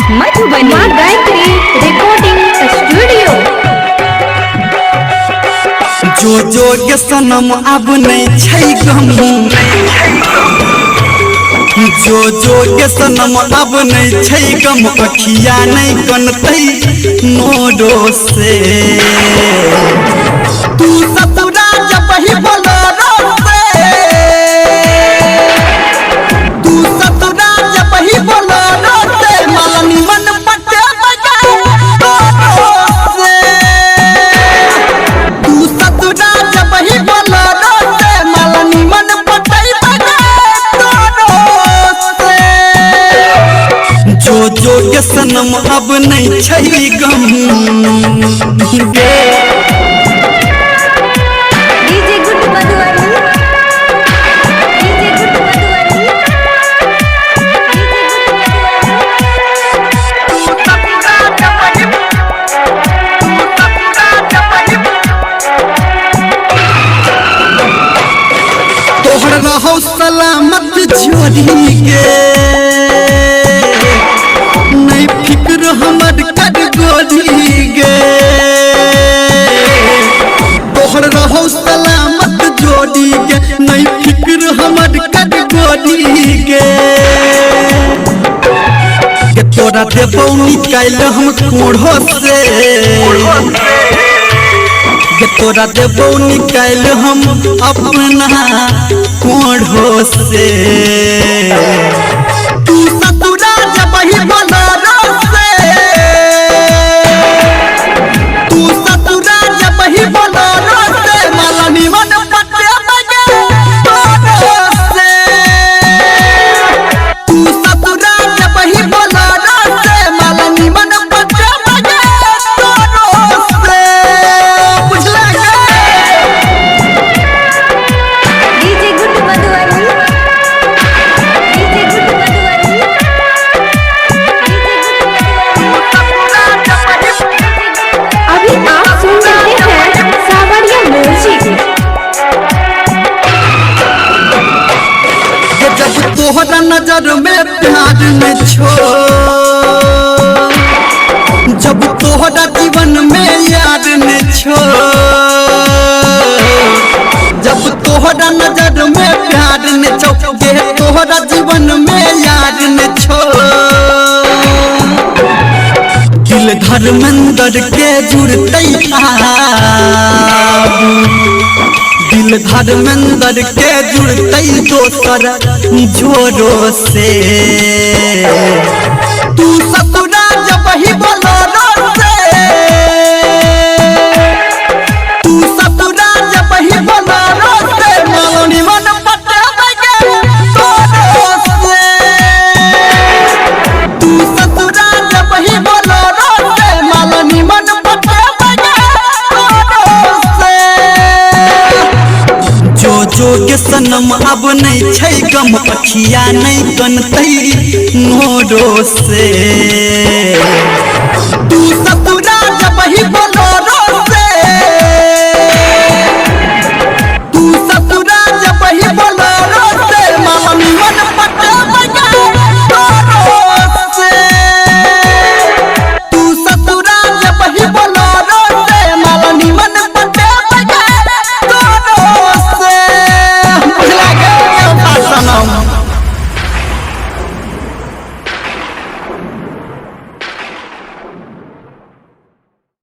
Madhubani Gayatri recording studio. जो जो के सनम अब नहीं छै गम, जो जो के सनम अब नहीं छै गम, अखिया नहीं कनतै नोडो से। तू ससुरा जब ही बोलो रोसे, तू ससुरा जब ही बोलो रोसे, मालनी मन पटे बजाए रोसे। तू ससुरा जब ही बोलो रोसे, मालनी मन पटे बजाए रोसे। जो जो के सनम अब नहीं छै गम गे। DJ good Madhubani, DJ good Madhubani, तोहर रहो सलामत जोड़ी के, नहीं फिक्र हमर कर गोरी गे। तोहर रहो सलामत जोड़ी के, नहीं फिक्र हमर कर गोरी गे। के तोरा देबौ निकाल हम कोढ़ो से, के तोरा देबौ निकाल हम अपना कोढ़ो से। तू ससुरा जब ही बोलो रोसे, तू ससुरा जब ही बोलो रोसे, मालनी मन पटे बगे रोसे। तू ससुरा जब ही बोलो रोसे, मालनी मन पटे बगे रोसे। बुझला DJ good Madhubani, DJ good Madhubani, अभी आप सुन रहे हैं सावरिया म्यूजिक। जब तोहरा नजर में प्यार में छो, जब तोहरा जीवन में यार ने छो, जब तोहरा नजर में प्यार ने छो, के तोहरा जीवन में यार ने छो। दिल धर्मेंद्र के जुड़तै आब, दिल धर्मेंद्र के जुड़तै दोसर जोरो से। तू ससुरा जब ही बोलो रोसे, तू ससुरा जब ही बोलो रोसे, मालनी मन पटे बगे रोसे। तू ससुरा जब ही बोलो रोसे, मालनी मन पटे बगे रोसे। जो जो के सनम अब नहीं छै गम, अखिया नहीं कनतै नोडो से। तू ससुरा जब ही बोलो